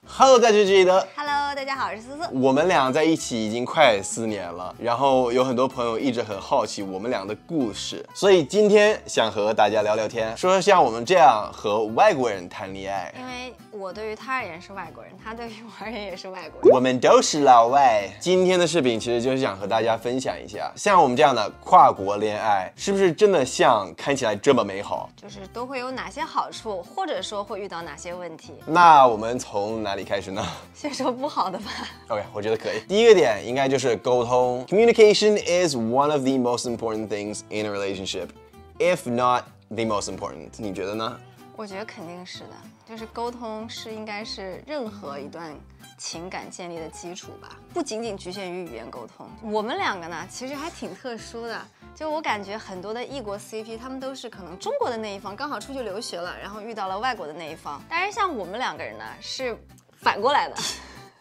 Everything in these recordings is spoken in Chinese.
Hello， 大家是记得。Hello， 大家好，我是思思。我们俩在一起已经快4年了，然后有很多朋友一直很好奇我们俩的故事，所以今天想和大家聊聊天，说像我们这样和外国人谈恋爱。因为我对于他而言是外国人，他对于我而言也是外国人，我们都是老外。今天的视频其实就是想和大家分享一下，像我们这样的跨国恋爱，是不是真的像看起来这么美好？就是都会有哪些好处，或者说会遇到哪些问题？那我们从哪里开始呢？先说不好的吧。OK， 我觉得可以。第一个点应该就是沟通。Communication is one of the most important things in a relationship, if not the most important。你觉得呢？我觉得肯定是的，就是沟通应该是任何一段情感建立的基础吧，不仅仅局限于语言沟通。我们两个呢，其实还挺特殊的，就我感觉很多的异国 CP， 他们都是可能中国的那一方刚好出去留学了，然后遇到了外国的那一方。但是像我们两个人呢，是反过来的。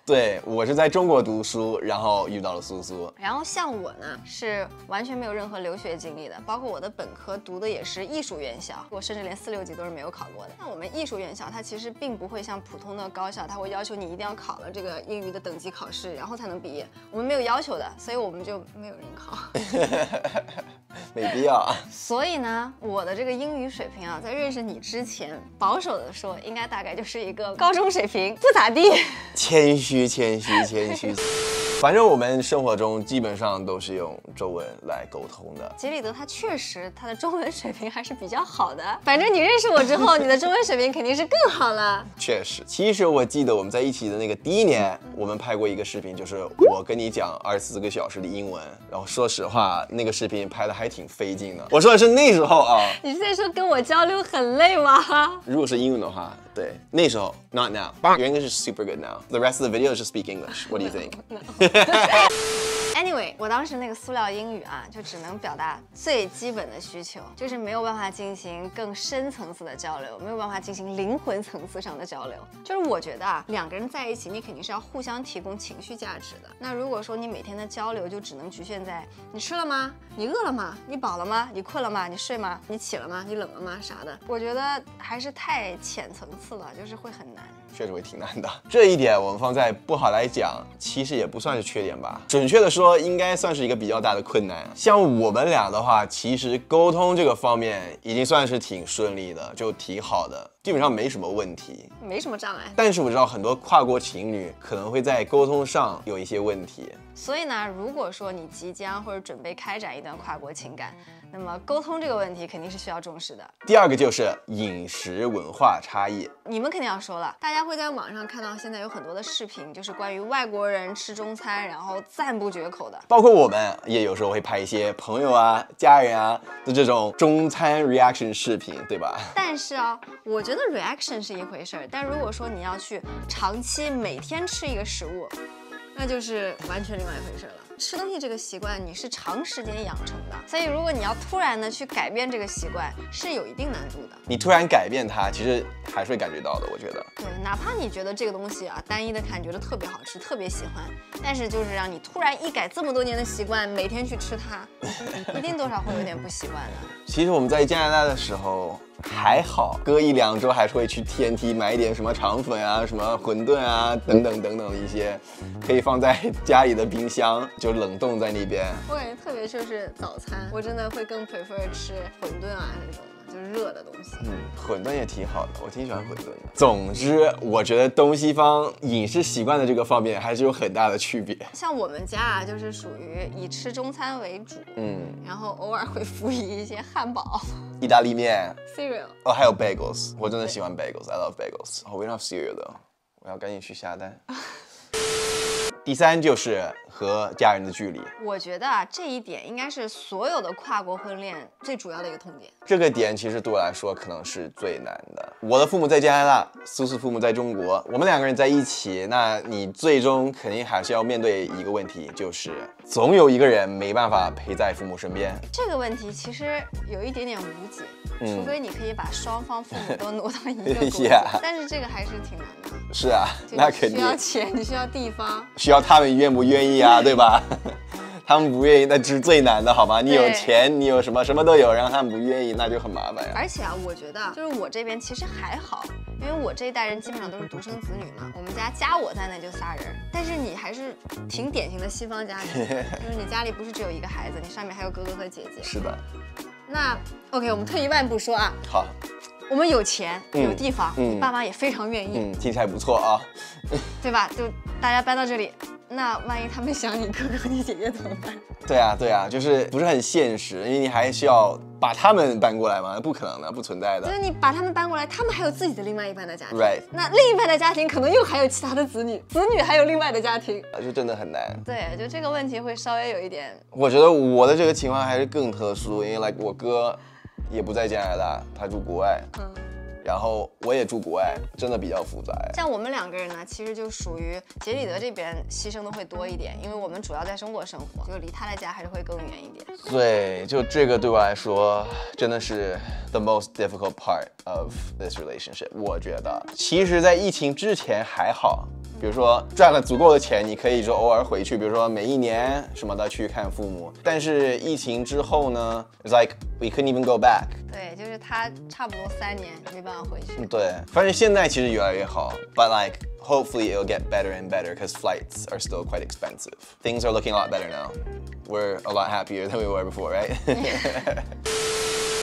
对，我是在中国读书，然后遇到了苏苏。然后像我呢，是完全没有任何留学经历的，包括我的本科读的也是艺术院校，我甚至连4、6级都是没有考过的。那我们艺术院校它其实并不会像普通的高校，它会要求你一定要考了这个英语的等级考试，然后才能毕业。我们没有要求的，所以我们就没有人考。没必要啊。所以呢，我的这个英语水平啊，在认识你之前，保守的说，应该大概就是一个高中水平，不咋地。谦虚。反正我们生活中基本上都是用中文来沟通的。杰里德他确实他的中文水平还是比较好的，反正你认识我之后，你的中文水平肯定是更好了。确实，其实我记得我们在一起的那个第1年，我们拍过一个视频，就是我跟你讲24个小时的英文，然后说实话，那个视频拍的还挺费劲的。我说的是那时候啊。你是在说跟我交流很累吗？如果是英文的话，对，那时候 not now. Your English is super good now. The rest of the videos just speak English. What do you think? Anyway， 我当时那个塑料英语啊，就只能表达最基本的需求，就是没有办法进行更深层次的交流，没有办法进行灵魂层次上的交流。就是我觉得啊，两个人在一起，你肯定是要互相提供情绪价值的。那如果说你每天的交流就只能局限在你吃了吗？你饿了吗？你饱了吗？你困了吗？你睡吗？你起了吗？你冷了吗？啥的，我觉得还是太浅层次了，就是会很难。确实会挺难的，这一点我们放在不好来讲，其实也不算是缺点吧。准确的说，应该算是一个比较大的困难。像我们俩的话，其实沟通这个方面已经算是挺顺利的，就挺好的，基本上没什么问题，没什么障碍。但是我知道很多跨国情侣可能会在沟通上有一些问题。所以呢，如果说你即将或者准备开展一段跨国情感，那么沟通这个问题肯定是需要重视的。第二个就是饮食文化差异。你们肯定要说了，大家会在网上看到现在有很多的视频，就是关于外国人吃中餐，然后赞不绝口的。包括我们也有时候会拍一些朋友啊、家人啊的这种中餐 reaction 视频，对吧？但是啊，我觉得 reaction 是一回事儿，但如果说你要去长期每天吃一个食物，那就是完全另外一回事了。吃东西这个习惯你是长时间养成的，所以如果你要突然的去改变这个习惯，是有一定难度的。你突然改变它，其实还是会感觉到的，我觉得。对，哪怕你觉得这个东西啊，单一的看觉得特别好吃，特别喜欢，但是就是让你突然一改这么多年的习惯，每天去吃它，一定多少会有点不习惯的。其实我们在加拿大的时候还好，隔1、2周还是会去 TNT 买一点什么肠粉啊、什么馄饨啊等等的一些，可以放在家里的冰箱，就冷冻在那边。我感觉特别就是早餐，我真的会更 prefer 吃馄饨啊这种的，就是热的东西。馄饨也挺好的，我挺喜欢馄饨的。总之，我觉得东西方饮食习惯的这个方面还是有很大的区别。像我们家啊，就是属于以吃中餐为主，然后偶尔会辅以一些汉堡、意大利面、 cereal， 哦，还有 bagels， 我真的喜欢 bagels，I love bagels。Oh, we don't have cereal though， 我要赶紧去下单。第3就是和家人的距离。我觉得啊，这一点应该是所有的跨国婚恋最主要的一个痛点。这个点其实对我来说可能是最难的。我的父母在加拿大，苏苏父母在中国，我们2个人在一起，那你最终肯定还是要面对一个问题，就是总有一个人没办法陪在父母身边。这个问题其实有一点点无解，除非你可以把双方父母都挪到一个国家，但是这个还是挺难的。是啊，那肯定需要钱，你需要地方，需要他们愿不愿意啊，对吧？他们不愿意，那是最难的，好吗？你有对钱，你有什么都有，然后他们不愿意，那就很麻烦呀。而且啊，我觉得就是我这边其实还好，因为我这一代人基本上都是独生子女嘛，我们家加我在内就仨人，但是你还是挺典型的西方家庭，就是你家里不是只有一个孩子，你上面还有哥哥和姐姐。是的。那 OK， 我们退一万步说啊，好，我们有钱有地方，你爸妈也非常愿意，听起来不错啊。对吧？就大家搬到这里，那万一他们想你哥哥和你姐姐怎么办？对啊，就是不是很现实，因为你还需要把他们搬过来嘛，不可能的，不存在的。就是你把他们搬过来，他们还有自己的另外一半的家庭 Right 那另一半的家庭可能又还有其他的子女，子女还有另外的家庭，就真的很难。对，就这个问题会稍微有一点。我觉得我的这个情况还是更特殊，因为 like 我哥也不在加拿大，他住国外。然后我也住国外，真的比较复杂。像我们两个人呢，其实就属于杰里德这边牺牲的会多一点，因为我们主要在中国生活，就离他的家还是会更远一点。对，就这个对我来说真的是 the most difficult part of this relationship。我觉得，其实，在疫情之前还好。比如说赚了足够的钱，你可以说偶尔回去，比如说每一年什么的去看父母。但是疫情之后呢 ，it's like we couldn't even go back。对，就是他差不多3年没办法回去。对，反正现在其实越来越好 ，but like hopefully it'll get better and better because flights are still quite expensive. Things are looking a lot better now. We're a lot happier than we were before, right?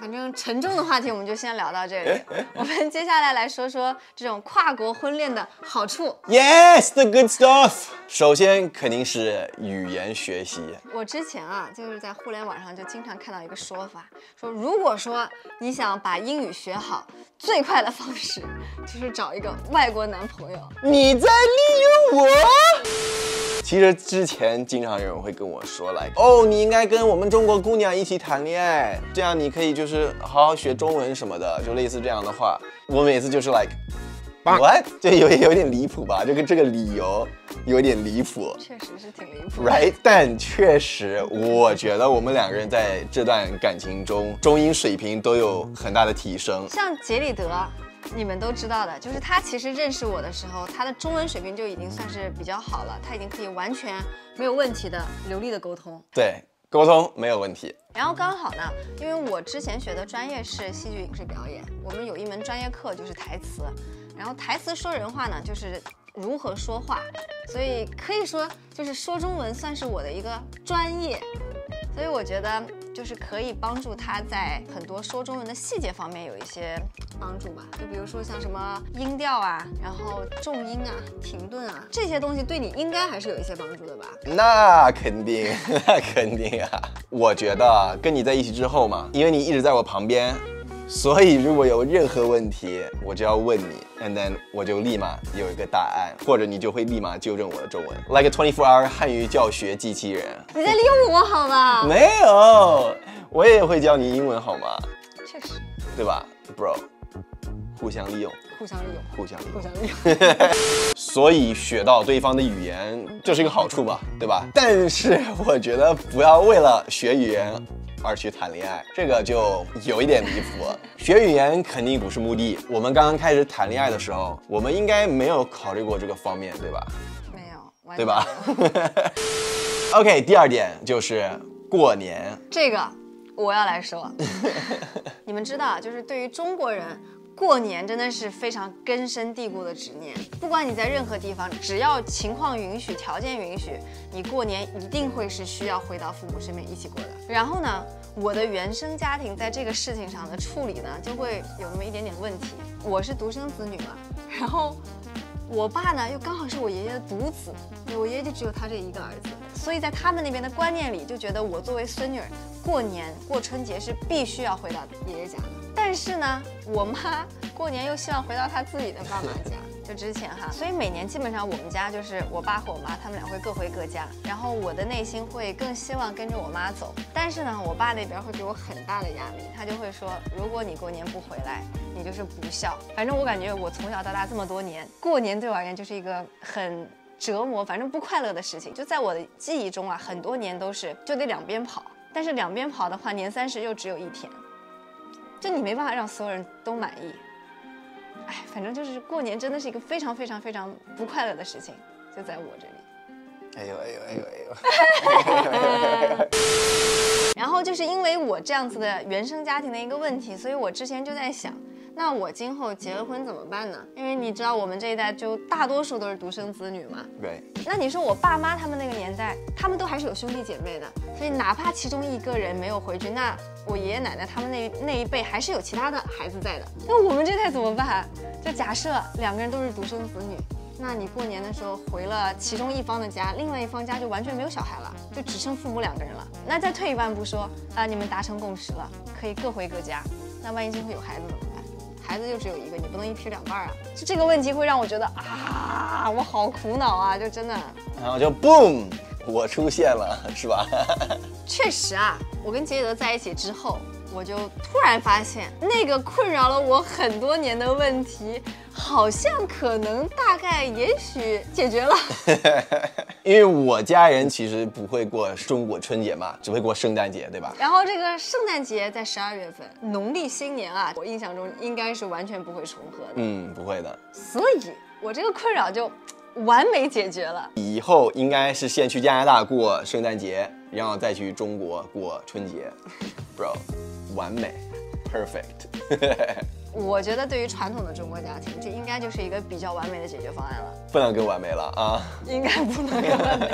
反正沉重的话题我们就先聊到这里，我们接下来说说这种跨国婚恋的好处。Yes, the good stuff. 首先肯定是语言学习。我之前啊，就是在互联网上就经常看到一个说法，说如果说你想把英语学好，最快的方式就是找一个外国男朋友。你在利用我？其实之前经常有人会跟我说 like 哦，你应该跟我们中国姑娘一起谈恋爱，这样你可以就是好好学中文什么的，就类似这样的话。我每次就是 like what， 就有点离谱吧，就跟这个理由有点离谱。确实是挺离谱 ，right？ 但确实，我觉得我们两个人在这段感情中，中英水平都有很大的提升。像杰里德。你们都知道的，就是他其实认识我的时候，他的中文水平就已经算是比较好了，他已经可以完全没有问题的流利的沟通。对，沟通没有问题。然后刚好呢，因为我之前学的专业是戏剧影视表演，我们有一门专业课就是台词，然后台词说人话呢，就是如何说话，所以可以说就是说中文算是我的一个专业。所以我觉得就是可以帮助他在很多说中文的细节方面有一些帮助吧，就比如说像什么音调啊，然后重音啊、停顿啊这些东西，对你应该还是有一些帮助的吧？那肯定，那肯定啊！我觉得跟你在一起之后嘛，因为你一直在我旁边，所以如果有任何问题，我就要问你 ，and then 我就立马有一个答案，或者你就会立马纠正我的中文 ，like a 24-hour 汉语教学机器人。你在利用我好吧？没有，我也会教你英文好吗？确实，对吧 ，bro？ 互相利用，互相利用，互相利用，互相利用。所以学到对方的语言就是一个好处吧，对吧？但是我觉得不要为了学语言而去谈恋爱，这个就有一点离谱。学语言肯定不是目的。我们刚刚开始谈恋爱的时候，我们应该没有考虑过这个方面，对吧？没有，对吧？OK， 第二点就是过年，这个我要来说。你们知道，就是对于中国人。过年真的是非常根深蒂固的执念，不管你在任何地方，只要情况允许、条件允许，你过年一定会是需要回到父母身边一起过的。然后呢，我的原生家庭在这个事情上的处理呢，就会有那么一点点问题。我是独生子女嘛，然后我爸呢又刚好是我爷爷的独子，我爷爷就只有他这一个儿子，所以在他们那边的观念里，就觉得我作为孙女儿，过年过春节是必须要回到爷爷家的。但是呢，我妈过年又希望回到她自己的爸妈家，就之前哈，所以每年基本上我们家就是我爸和我妈他们俩会各回各家，然后我的内心会更希望跟着我妈走，但是呢，我爸那边会给我很大的压力，他就会说，如果你过年不回来，你就是不孝。反正我感觉我从小到大这么多年，过年对我而言就是一个很折磨，反正不快乐的事情。就在我的记忆中啊，很多年都是就得两边跑，但是两边跑的话，年30又只有1天。就你没办法让所有人都满意，哎，反正就是过年真的是一个非常非常非常不快乐的事情，就在我这里。哎呦。然后就是因为我这样子的原生家庭的一个问题，所以我之前就在想，那我今后结了婚怎么办呢？因为你知道我们这一代就大多数都是独生子女嘛。对。那你说我爸妈他们那个年代，他们都还是有兄弟姐妹的，所以哪怕其中一个人没有回去，那我爷爷奶奶他们那一辈还是有其他的孩子在的。那我们这代怎么办？就假设2个人都是独生子女。那你过年的时候回了其中一方的家，另外一方家就完全没有小孩了，就只剩父母2个人了。那再退一万步说，你们达成共识了，可以各回各家。那万一今后有孩子怎么办？孩子就只有一个，你不能一劈两半啊！就这个问题会让我觉得啊，我好苦恼啊，就真的。然后就 boom， 我出现了，是吧？确实啊，我跟杰德在一起之后，我就突然发现，那个困扰了我很多年的问题，好像可能大概也许解决了。因为我家人其实不会过中国春节嘛，只会过圣诞节，对吧？然后这个圣诞节在12月份，农历新年啊，我印象中应该是完全不会重合的。不会的。所以我这个困扰就完美解决了。以后应该是先去加拿大过圣诞节，然后再去中国过春节。Bro， 完美 ，perfect。我觉得对于传统的中国家庭，这应该就是一个比较完美的解决方案了。不能更完美了啊！应该不能更完美。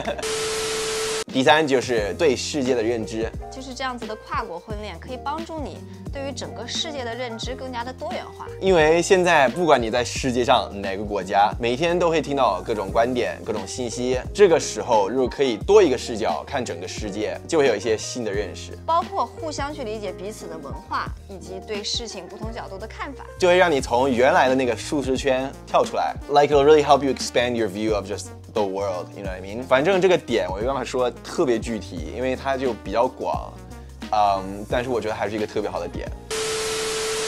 第3就是对世界的认知，就是这样子的跨国婚恋可以帮助你对于整个世界的认知更加的多元化。因为现在不管你在世界上哪个国家，每天都会听到各种观点、各种信息。这个时候，如果可以多一个视角看整个世界，就会有一些新的认识，包括互相去理解彼此的文化以及对事情不同角度的看法，就会让你从原来的那个舒适圈跳出来。Like it'll really help you expand your view of just the world, you know what I mean? 反正这个点我没办法说特别具体，因为它就比较广，但是我觉得还是一个特别好的点。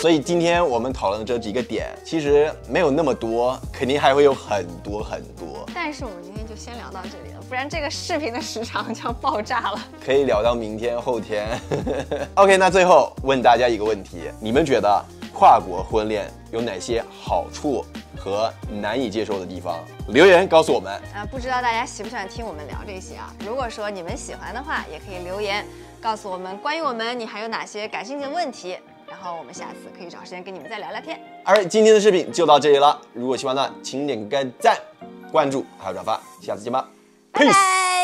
所以今天我们讨论的这几个点，其实没有那么多，肯定还会有很多很多。但是我们今天就先聊到这里了，不然这个视频的时长就要爆炸了。可以聊到明天后天。OK， 那最后问大家一个问题，你们觉得跨国婚恋有哪些好处和难以接受的地方？留言告诉我们啊！不知道大家喜不喜欢听我们聊这些啊？如果说你们喜欢的话，也可以留言告诉我们，关于我们你还有哪些感兴趣的问题，然后我们下次可以找时间跟你们再聊聊天。而今天的视频就到这里了，如果喜欢的请点个赞、关注还有转发，下次见吧，拜拜。